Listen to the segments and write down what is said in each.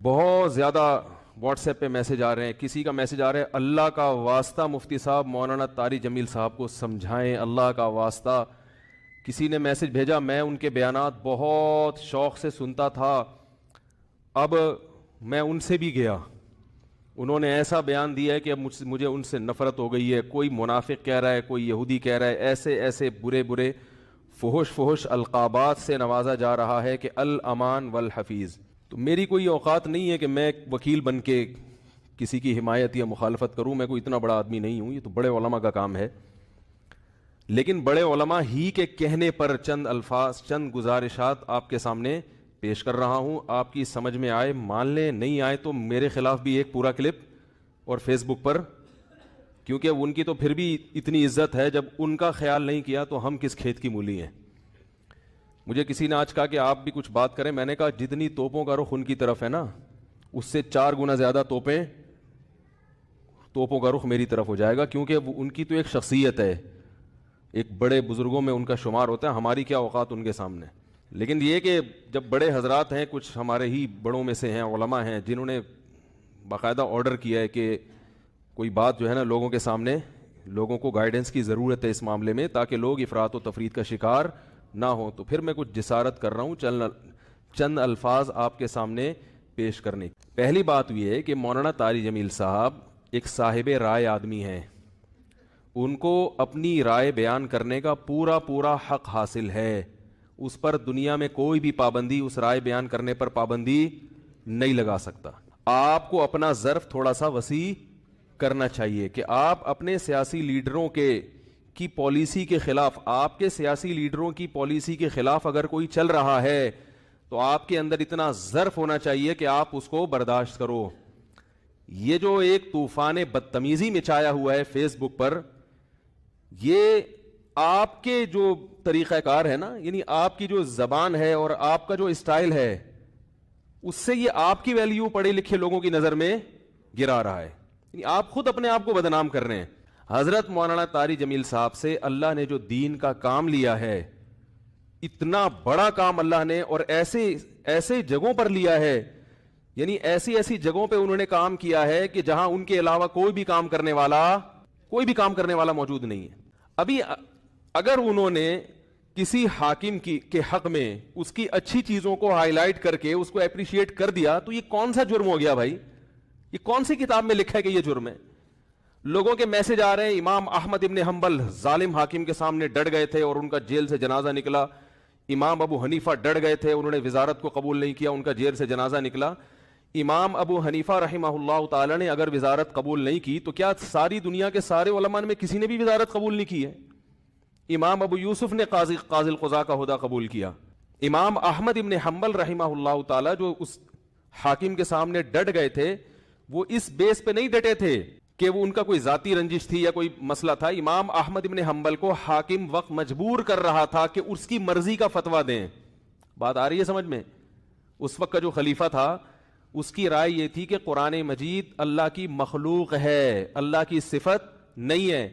بہت زیادہ what's app پہ میسج آ رہے ہیں. کسی کا میسج آ رہا ہے, اللہ کا واسطہ مفتی صاحب مولانا طاری جمیل صاحب کو سمجھائیں, اللہ کا واسطہ. کسی نے میسج بھیجا, میں ان کے بیانات بہت شوق سے سنتا تھا, اب میں ان سے بھی گیا, انہوں نے ایسا بیان دیا ہے کہ اب مجھے ان سے نفرت ہو گئی ہے. کوئی منافق کہہ رہا ہے, کوئی یہودی کہہ رہا ہے, ایسے ایسے برے برے فحش القابات سے نوازا جا رہا ہے کہ الامان والحفیظ. تو میری کوئی اوقات نہیں ہے کہ میں وکیل بن کے کسی کی حمایت یا مخالفت کروں, میں کوئی اتنا بڑا آدمی نہیں ہوں, یہ تو بڑے علماء کا کام ہے. لیکن بڑے علماء ہی کے کہنے پر چند الفاظ, چند گزارشات آپ کے سامنے پیش کر رہا ہوں. آپ کی سمجھ میں آئے مان لیں, نہیں آئے تو میرے خلاف بھی ایک پورا کلپ اور فیس بک پر, کیونکہ ان کی تو پھر بھی اتنی عزت ہے, جب ان کا خیال نہیں کیا تو ہم کس کھیت کی مولی ہیں. مجھے کسی نے آج کہا کہ آپ بھی کچھ بات کریں. میں نے کہا جتنی توپوں کا رخ ان کی طرف ہے نا, اس سے 4 گنا زیادہ توپوں کا رخ میری طرف ہو جائے گا, کیونکہ ان کی تو ایک شخصیت ہے, ایک بڑے بزرگوں میں ان کا شمار ہوتا ہے. ہماری کیا اوقات ان کے سامنے. لیکن یہ کہ جب بڑے حضرات ہیں, کچھ ہمارے ہی بڑوں میں سے ہیں, علماء ہیں, جنہوں نے باقاعدہ آرڈر کیا ہے کہ کوئی بات جو ہے نا لوگوں کے سامنے, لوگوں کو گائیڈنس کی ضرورت ہے اس معاملے میں, تاکہ لوگ افراط و تفریط کا شکار نہ ہوں. تو پھر میں کچھ جسارت کر رہا ہوں چند الفاظ آپ کے سامنے پیش کرنے. پہلی بات یہ ہے کہ مولانا طاری جمیل صاحب ایک صاحب رائے آدمی ہیں, ان کو اپنی رائے بیان کرنے کا پورا حق حاصل ہے. اس پر دنیا میں کوئی بھی پابندی, اس رائے بیان کرنے پر پابندی نہیں لگا سکتا. آپ کو اپنا ظرف تھوڑا سا وسیع کرنا چاہیے کہ آپ اپنے سیاسی لیڈروں کی پالیسی کے خلاف, آپ کے سیاسی لیڈروں کی پالیسی کے خلاف اگر کوئی چل رہا ہے تو آپ کے اندر اتنا ظرف ہونا چاہیے کہ آپ اس کو برداشت کرو. یہ جو ایک طوفان بدتمیزی مچایا ہوا ہے فیس بک پر, یہ آپ کے جو طریقہ کار ہے نا, یعنی آپ کی جو زبان ہے اور آپ کا جو اسٹائل ہے, اس سے یہ آپ کی ویلیو پڑھے لکھے لوگوں کی نظر میں گرا رہا ہے. یعنی آپ خود اپنے آپ کو بدنام کر رہے ہیں. حضرت مولانا طاری جمیل صاحب سے اللہ نے جو دین کا کام لیا ہے, اتنا بڑا کام اللہ نے, اور ایسے جگہوں پر لیا ہے, یعنی ایسی جگہوں پہ انہوں نے کام کیا ہے کہ جہاں ان کے علاوہ کوئی بھی کام کرنے والا موجود نہیں ہے. ابھی اگر انہوں نے کسی حاکم کے حق میں اس کی اچھی چیزوں کو ہائی لائٹ کر کے اس کو اپریشیٹ کر دیا, تو یہ کون سا جرم ہو گیا بھائی؟ یہ کون سی کتاب میں لکھا ہے کہ یہ جرم ہے؟ لوگوں کے میسج آ رہے ہیں, امام احمد ابن حنبل ظالم حاکم کے سامنے ڈٹ گئے تھے اور ان کا جیل سے جنازہ نکلا. امام ابو حنیفہ ڈٹ گئے تھے, انہوں نے وزارت کو قبول نہیں کیا, ان کا جیل سے جنازہ نکلا. امام ابو حنیفہ رحمہ اللہ تعالی نے اگر وزارت قبول نہیں کی تو کیا ساری دنیا کے سارے علماء میں کسی نے بھی وزارت قبول نہیں کی ہے؟ امام ابو یوسف نے قاضی القضاء کا عہدہ قبول کیا. امام احمد ابن حنبل رحمہ اللہ تعالی جو اس حاکم کے سامنے ڈٹ گئے تھے, وہ اس بیس پہ نہیں ڈٹے تھے کہ وہ ان کا کوئی ذاتی رنجش تھی یا کوئی مسئلہ تھا. امام احمد ابن حنبل کو حاکم وقت مجبور کر رہا تھا کہ اس کی مرضی کا فتویٰ دیں. بات آ رہی ہے سمجھ میں؟ اس وقت کا جو خلیفہ تھا, اس کی رائے یہ تھی کہ قرآن مجید اللہ کی مخلوق ہے, اللہ کی صفت نہیں ہے.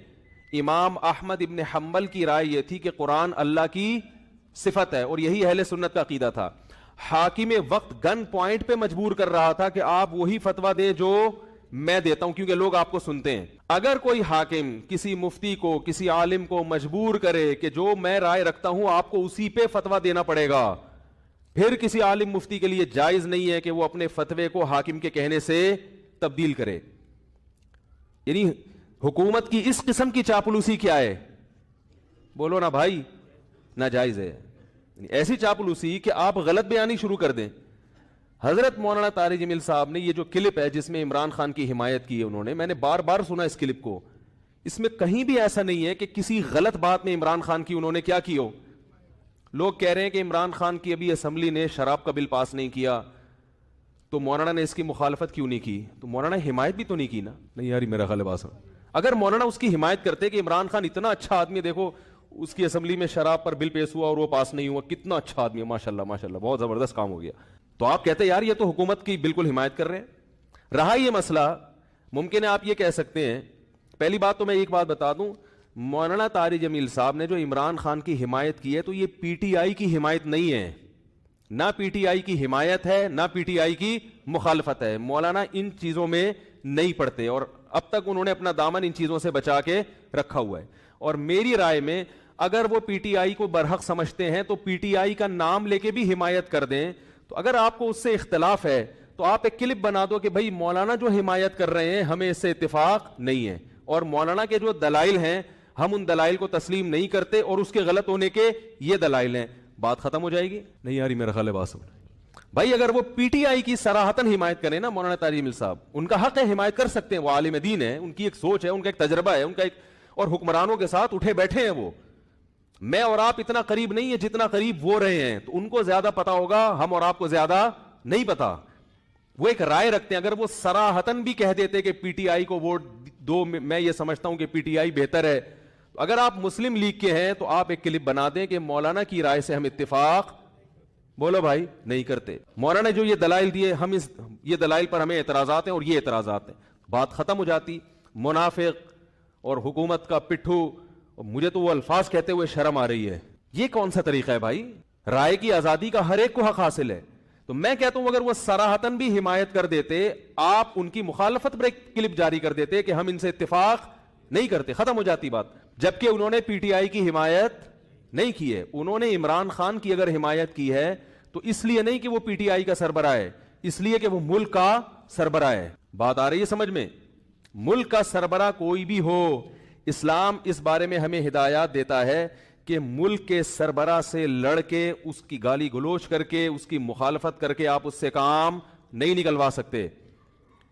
امام احمد ابن حنبل کی رائے یہ تھی کہ قرآن اللہ کی صفت ہے, اور یہی اہل سنت کا عقیدہ تھا. حاکم وقت گن پوائنٹ پہ مجبور کر رہا تھا کہ آپ وہی فتویٰ دیں جو میں دیتا ہوں, کیونکہ لوگ آپ کو سنتے ہیں. اگر کوئی حاکم کسی مفتی کو, کسی عالم کو مجبور کرے کہ جو میں رائے رکھتا ہوں آپ کو اسی پہ فتویٰ دینا پڑے گا, پھر کسی عالم مفتی کے لیے جائز نہیں ہے کہ وہ اپنے فتوے کو حاکم کے کہنے سے تبدیل کرے. یعنی حکومت کی اس قسم کی چاپلوسی کیا ہے؟ بولو نا بھائی, ناجائز ہے. ایسی چاپلوسی کہ آپ غلط بیانی شروع کر دیں. حضرت مولانا طاری جمیل صاحب نے یہ جو کلپ ہے جس میں عمران خان کی حمایت کی ہے انہوں نے, میں نے بار بار سنا اس کلپ کو, اس میں کہیں بھی ایسا نہیں ہے کہ کسی غلط بات میں عمران خان کی انہوں نے کیا کی ہو. لوگ کہہ رہے ہیں کہ عمران خان کی ابھی اسمبلی نے شراب کا بل پاس نہیں کیا تو مولانا نے اس کی مخالفت کیوں نہیں کی. تو مولانا حمایت بھی تو نہیں کی نا. نہیں یار میرا خیال ہے, اگر مولانا اس کی حمایت کرتے کہ عمران خان اتنا اچھا آدمی, دیکھو اس کی اسمبلی میں شراب پر بل پیش ہوا اور وہ پاس نہیں ہوا, کتنا اچھا آدمی ہے, ماشاءاللہ ماشاءاللہ, بہت زبردست کام ہو گیا, تو آپ کہتے یار یہ تو حکومت کی بالکل حمایت کر رہے ہیں. رہا یہ مسئلہ, ممکن ہے آپ یہ کہہ سکتے ہیں, پہلی بات تو میں ایک بات بتا دوں, مولانا طاری جمیل صاحب نے جو عمران خان کی حمایت کی ہے تو یہ پی ٹی آئی کی حمایت نہیں ہے, نہ پی ٹی آئی کی حمایت ہے نہ پی ٹی آئی کی مخالفت ہے. مولانا ان چیزوں میں نہیں پڑتے اور اب تک انہوں نے اپنا دامن ان چیزوں سے بچا کے رکھا ہوا ہے. اور میری رائے میں اگر وہ پی ٹی آئی کو برحق سمجھتے ہیں تو پی ٹی آئی کا نام لے کے بھی حمایت کر دیں. تو اگر آپ کو اس سے اختلاف ہے تو آپ ایک کلپ بنا دو کہ بھائی مولانا جو حمایت کر رہے ہیں ہمیں اس سے اتفاق نہیں ہے, اور مولانا کے جو دلائل ہیں ہم ان دلائل کو تسلیم نہیں کرتے اور اس کے غلط ہونے کے یہ دلائل ہیں. بات ختم ہو جائے گی. نہیں یار میرا خیال ہے بات سمجھ بھائی. اگر وہ پی ٹی آئی کی صراحتاً حمایت کریں نا مولانا طارق جمیل صاحب, ان کا حق ہے, حمایت کر سکتے ہیں, وہ عالم دین ہے, ان کی ایک سوچ ہے, ان کا ایک تجربہ ہے, ان کا ایک, اور حکمرانوں کے ساتھ اٹھے بیٹھے ہیں وہ. میں اور آپ اتنا قریب نہیں ہے جتنا قریب وہ رہے ہیں, تو ان کو زیادہ پتا ہوگا, ہم اور آپ کو زیادہ نہیں پتا. وہ ایک رائے رکھتے ہیں. اگر وہ صراحتاً بھی کہہ دیتے کہ پی ٹی آئی کو ووٹ دو, میں یہ سمجھتا ہوں کہ پی ٹی آئی بہتر ہے, اگر آپ مسلم لیگ کے ہیں تو آپ ایک کلپ بنا دیں کہ مولانا کی رائے سے ہم اتفاق, بولو بھائی, نہیں کرتے. مولانا جو یہ دلائل دیے, ہم یہ دلائل پر ہمیں اعتراضات ہیں اور یہ اعتراضات ہیں, بات ختم ہو جاتی. منافق اور حکومت کا پٹھو, مجھے تو وہ الفاظ کہتے ہوئے شرم آ رہی ہے. یہ کون سا طریقہ ہے بھائی؟ رائے کی آزادی کا ہر ایک کو حق حاصل ہے. تو میں کہتا ہوں اگر وہ صراحتاً بھی حمایت کر دیتے, آپ ان کی مخالفت پر ایک کلپ جاری کر دیتے کہ ہم ان سے اتفاق نہیں کرتے, ختم ہو جاتی بات. جبکہ انہوں نے پی ٹی آئی کی حمایت نہیں کی ہے, انہوں نے عمران خان کی اگر حمایت کی ہے تو اس لیے نہیں کہ وہ پی ٹی آئی کا سربراہ ہے, اس لیے کہ وہ ملک کا سربراہ ہے. بات آ رہی ہے سمجھ میں؟ ملک کا سربراہ کوئی بھی ہو, اسلام اس بارے میں ہمیں ہدایات دیتا ہے کہ ملک کے سربراہ سے لڑ کے, اس کی گالی گلوچ کر کے, اس کی مخالفت کر کے آپ اس سے کام نہیں نکلوا سکتے.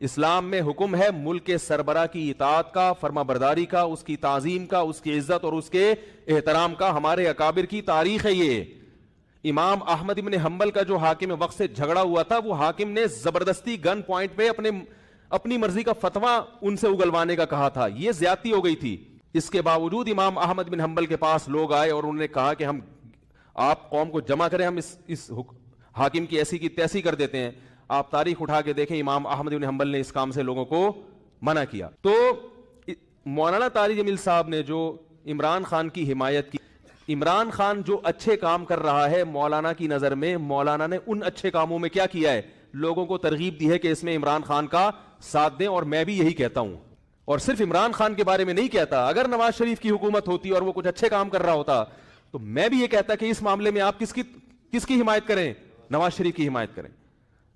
اسلام میں حکم ہے ملک کے سربراہ کی اطاعت کا, فرما برداری کا, اس کی تعظیم کا, اس کی عزت اور اس کے احترام کا. ہمارے اکابر کی تاریخ ہے یہ. امام احمد بن حنبل کا جو حاکم وقت سے جھگڑا ہوا تھا, وہ حاکم نے زبردستی گن پوائنٹ پہ اپنی مرضی کا فتویٰ ان سے اگلوانے کا کہا تھا. یہ زیادتی ہو گئی تھی. اس کے باوجود امام احمد بن حنبل کے پاس لوگ آئے اور انہوں نے کہا کہ ہم, آپ قوم کو جمع کریں, ہم اس حاکم کی ایسی کی تیسی کر دیتے ہیں. آپ تاریخ اٹھا کے دیکھیں, امام احمد بن حنبل نے اس کام سے لوگوں کو منع کیا. تو مولانا طارق جمیل صاحب نے جو عمران خان کی حمایت کی, عمران خان جو اچھے کام کر رہا ہے مولانا کی نظر میں, مولانا نے ان اچھے کاموں میں کیا کیا ہے, لوگوں کو ترغیب دی ہے کہ اس میں عمران خان کا ساتھ دیں. اور میں بھی یہی کہتا ہوں, اور صرف عمران خان کے بارے میں نہیں کہتا, اگر نواز شریف کی حکومت ہوتی اور وہ کچھ اچھے کام کر رہا ہوتا تو میں بھی یہ کہتا کہ اس معاملے میں آپ کس کی حمایت کریں, نواز شریف کی حمایت کریں.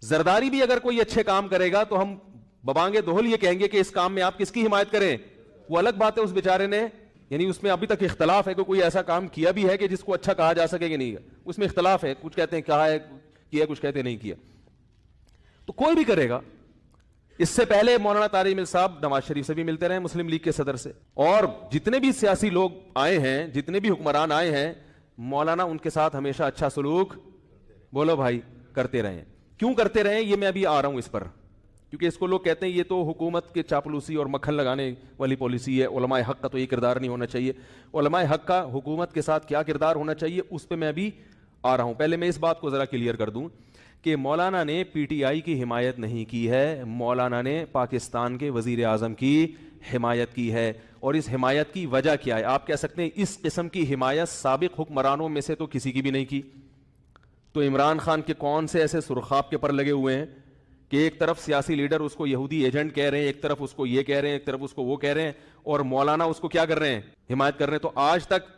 زرداری بھی اگر کوئی اچھے کام کرے گا تو ہم ببانگے دوہل یہ کہیں گے کہ اس کام میں آپ کس کی حمایت کریں. وہ الگ بات ہے, اس بیچارے نے, یعنی اس میں ابھی تک اختلاف ہے کہ کوئی ایسا کام کیا بھی ہے کہ جس کو اچھا کہا جا سکے کہ نہیں, اس میں اختلاف ہے. کچھ کہتے ہیں کہا ہے کیا, کچھ کہتے ہیں نہیں کیا. تو کوئی بھی کرے گا. اس سے پہلے مولانا طارق جمیل صاحب نواز شریف سے بھی ملتے رہے, مسلم لیگ کے صدر سے, اور جتنے بھی سیاسی لوگ آئے ہیں, جتنے بھی حکمران آئے ہیں, مولانا ان کے ساتھ ہمیشہ اچھا سلوک, بولو بھائی, کرتے رہے. کیوں کرتے رہے یہ میں ابھی آ رہا ہوں اس پر, کیونکہ اس کو لوگ کہتے ہیں یہ تو حکومت کے چاپلوسی اور مکھن لگانے والی پالیسی ہے, علماء حق کا تو یہ کردار نہیں ہونا چاہیے. علماء حق کا حکومت کے ساتھ کیا کردار ہونا چاہیے اس پہ میں ابھی آ رہا ہوں. پہلے میں اس بات کو ذرا کلیئر کر دوں کہ مولانا نے پی ٹی آئی کی حمایت نہیں کی ہے, مولانا نے پاکستان کے وزیر اعظم کی حمایت کی ہے. اور اس حمایت کی وجہ کیا ہے؟ آپ کہہ سکتے ہیں اس قسم کی حمایت سابق حکمرانوں میں سے تو کسی کی بھی نہیں کی. تو عمران خان کے کون سے ایسے سرخاب کے پر لگے ہوئے ہیں کہ ایک طرف سیاسی لیڈر اس کو یہودی ایجنٹ کہہ رہے ہیں, ایک طرف اس کو یہ کہہ رہے ہیں, ایک طرف اس کو وہ کہہ رہے ہیں, اور مولانا اس کو کیا کر رہے ہیں, حمایت کر رہے ہیں. تو آج تک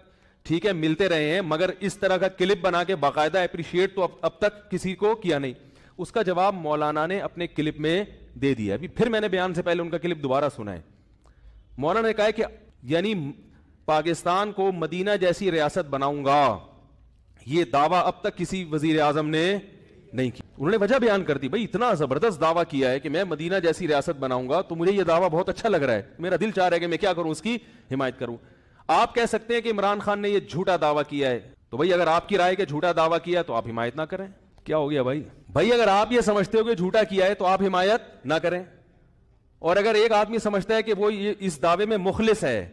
ٹھیک ہے ملتے رہے ہیں, مگر اس طرح کا کلپ بنا کے باقاعدہ اپریشیٹ تو اب تک کسی کو کیا نہیں. اس کا جواب مولانا نے اپنے کلپ میں دے دیا. ابھی پھر میں نے بیان سے پہلے ان کا کلپ دوبارہ سنا ہے. مولانا نے کہا کہ یعنی پاکستان کو مدینہ جیسی ریاست بناؤں گا, یہ دعویٰ اب تک کسی وزیر اعظم نے نہیں کی. انہوں نے وجہ بیان کر دی, بھائی اتنا زبردست دعویٰ کیا ہے کہ میں مدینہ جیسی ریاست بناؤں گا, تو مجھے یہ دعویٰ بہت اچھا لگ رہا ہے, میرا دل چاہ رہا ہے کہ میں کیا کروں, اس کی حمایت کروں. آپ کہہ سکتے ہیں کہ عمران خان نے یہ جھوٹا دعویٰ کیا ہے, تو بھائی اگر آپ کی رائے کہ جھوٹا دعویٰ کیا ہے تو آپ حمایت نہ کریں. کیا ہو گیا بھائی اگر آپ یہ سمجھتے ہو کہ جھوٹا کیا ہے تو آپ حمایت نہ کریں. اور اگر ایک آدمی سمجھتا ہے کہ وہ اس دعوے میں مخلص ہے,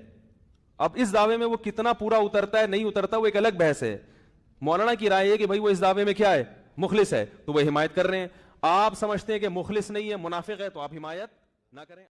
اب اس دعوے میں وہ کتنا پورا اترتا ہے نہیں اترتا وہ ایک الگ بحث ہے. مولانا کی رائے ہے کہ بھائی وہ اس دعوے میں کیا ہے, مخلص ہے, تو وہ حمایت کر رہے ہیں. آپ سمجھتے ہیں کہ مخلص نہیں ہے, منافق ہے, تو آپ حمایت نہ کریں.